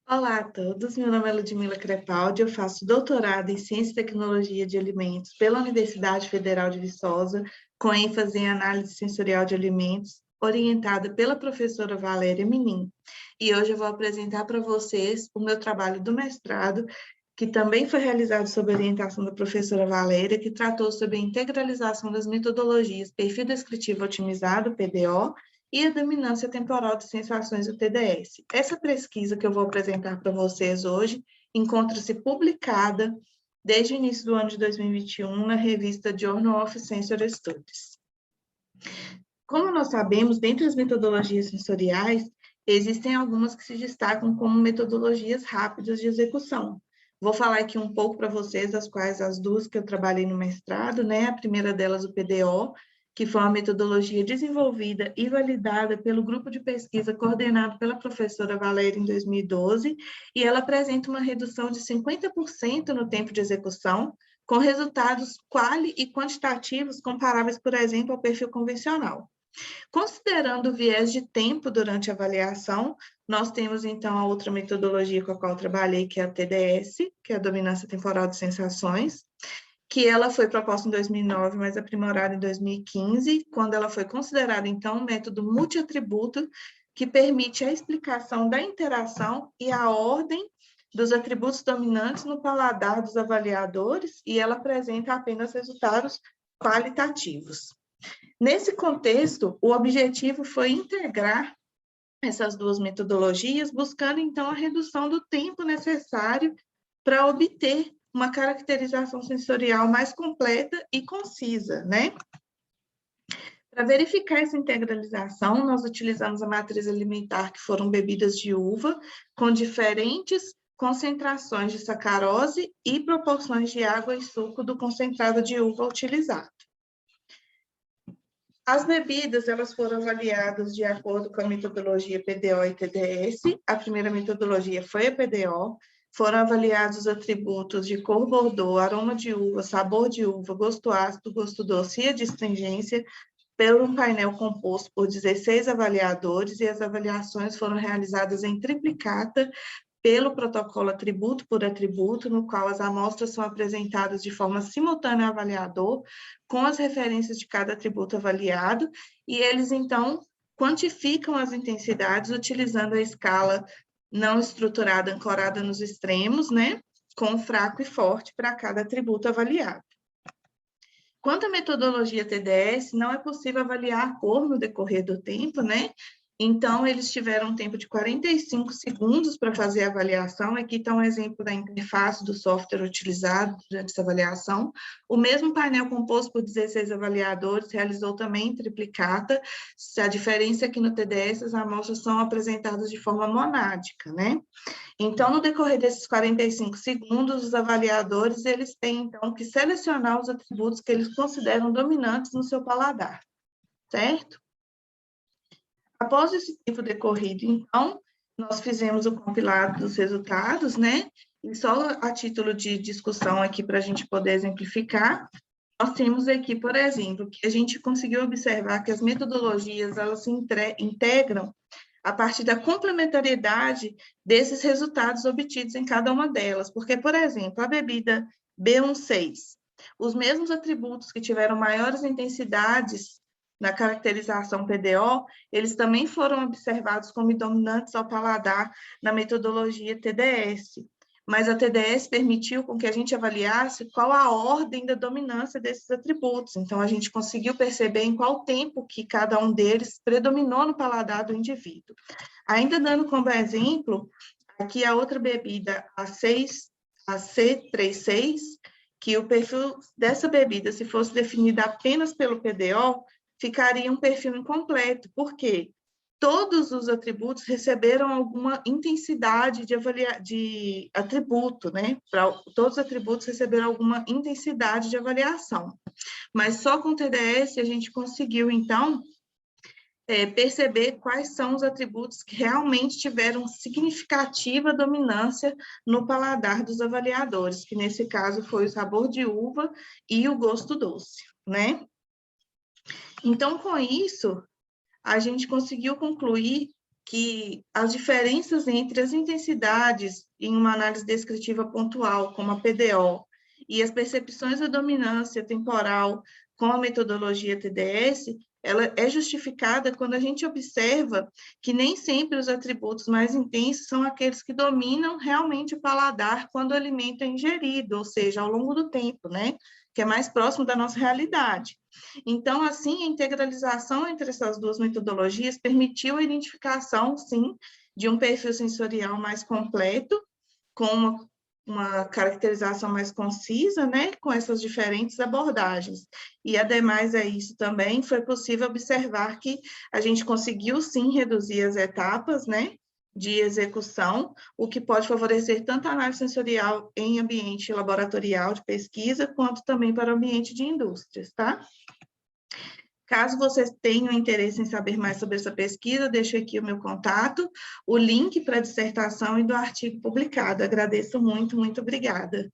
Olá a todos, meu nome é Ludmila Crepaldi, eu faço doutorado em Ciência e Tecnologia de Alimentos pela Universidade Federal de Viçosa, com ênfase em análise sensorial de alimentos, orientada pela professora Valéria Menin. E hoje eu vou apresentar para vocês o meu trabalho do mestrado, que também foi realizado sob orientação da professora Valéria, que tratou sobre a integralização das metodologias Perfil Descritivo Otimizado, PDO, e a dominância temporal de sensações, o TDS. Essa pesquisa que eu vou apresentar para vocês hoje encontra-se publicada desde o início do ano de 2021 na revista Journal of Sensory Studies. Como nós sabemos, dentre as metodologias sensoriais, existem algumas que se destacam como metodologias rápidas de execução. Vou falar aqui um pouco para vocês, das quais as duas que eu trabalhei no mestrado, né? A primeira delas, o PDO, que foi uma metodologia desenvolvida e validada pelo grupo de pesquisa coordenado pela professora Valéria em 2012, e ela apresenta uma redução de 50% no tempo de execução, com resultados quali e quantitativos comparáveis, por exemplo, ao perfil convencional. Considerando o viés de tempo durante a avaliação, nós temos, então, a outra metodologia com a qual eu trabalhei, que é a TDS, que é a Dominância Temporal de Sensações, que ela foi proposta em 2009, mas aprimorada em 2015, quando ela foi considerada, então, um método multiatributo que permite a explicação da interação e a ordem dos atributos dominantes no paladar dos avaliadores, e ela apresenta apenas resultados qualitativos. Nesse contexto, o objetivo foi integrar essas duas metodologias, buscando, então, a redução do tempo necessário para obter uma caracterização sensorial mais completa e concisa, né? Para verificar essa integralização, nós utilizamos a matriz alimentar, que foram bebidas de uva, com diferentes concentrações de sacarose e proporções de água e suco do concentrado de uva utilizado. As bebidas, elas foram avaliadas de acordo com a metodologia PDO e TDS. A primeira metodologia foi a PDO. Foram avaliados os atributos de cor bordô, aroma de uva, sabor de uva, gosto ácido, gosto doce e a astringência por um painel composto por 16 avaliadores, e as avaliações foram realizadas em triplicata pelo protocolo atributo por atributo, no qual as amostras são apresentadas de forma simultânea ao avaliador, com as referências de cada atributo avaliado, e eles, então, quantificam as intensidades utilizando a escala não estruturada ancorada nos extremos, né, com fraco e forte para cada atributo avaliado. Quanto à metodologia TDS, não é possível avaliar a cor no decorrer do tempo, né? Então, eles tiveram um tempo de 45 segundos para fazer a avaliação. Aqui está um exemplo da interface do software utilizado durante essa avaliação. O mesmo painel composto por 16 avaliadores realizou também em triplicata. A diferença é que no TDS as amostras são apresentadas de forma monádica, né? Então, no decorrer desses 45 segundos, os avaliadores, eles têm, então, que selecionar os atributos que eles consideram dominantes no seu paladar, certo? Após esse tempo decorrido, então, nós fizemos o compilado dos resultados, né? E só a título de discussão aqui para a gente poder exemplificar, nós temos aqui, por exemplo, que a gente conseguiu observar que as metodologias, elas se integram a partir da complementariedade desses resultados obtidos em cada uma delas. Porque, por exemplo, a bebida B16, os mesmos atributos que tiveram maiores intensidades na caracterização PDO, eles também foram observados como dominantes ao paladar na metodologia TDS. Mas a TDS permitiu com que a gente avaliasse qual a ordem da dominância desses atributos. Então, a gente conseguiu perceber em qual tempo que cada um deles predominou no paladar do indivíduo. Ainda dando como exemplo, aqui a outra bebida, a C36, que o perfil dessa bebida, se fosse definida apenas pelo PDO, ficaria um perfil incompleto. Por quê? Todos os atributos receberam alguma intensidade de atributo, né? Todos os atributos receberam alguma intensidade de avaliação. Mas só com o TDS a gente conseguiu, então, perceber quais são os atributos que realmente tiveram significativa dominância no paladar dos avaliadores, que nesse caso foi o sabor de uva e o gosto doce, né? Então, com isso, a gente conseguiu concluir que as diferenças entre as intensidades em uma análise descritiva pontual, como a PDO, e as percepções da dominância temporal com a metodologia TDS, ela é justificada quando a gente observa que nem sempre os atributos mais intensos são aqueles que dominam realmente o paladar quando o alimento é ingerido, ou seja, ao longo do tempo, né? Que é mais próximo da nossa realidade. Então, assim, a integralização entre essas duas metodologias permitiu a identificação, sim, de um perfil sensorial mais completo, com uma caracterização mais concisa, né, com essas diferentes abordagens. E, ademais a isso também, foi possível observar que a gente conseguiu, sim, reduzir as etapas, né, de execução, o que pode favorecer tanto a análise sensorial em ambiente laboratorial de pesquisa, quanto também para o ambiente de indústrias, tá? Caso vocês tenham interesse em saber mais sobre essa pesquisa, deixo aqui o meu contato, o link para a dissertação e do artigo publicado. Agradeço muito, muito obrigada.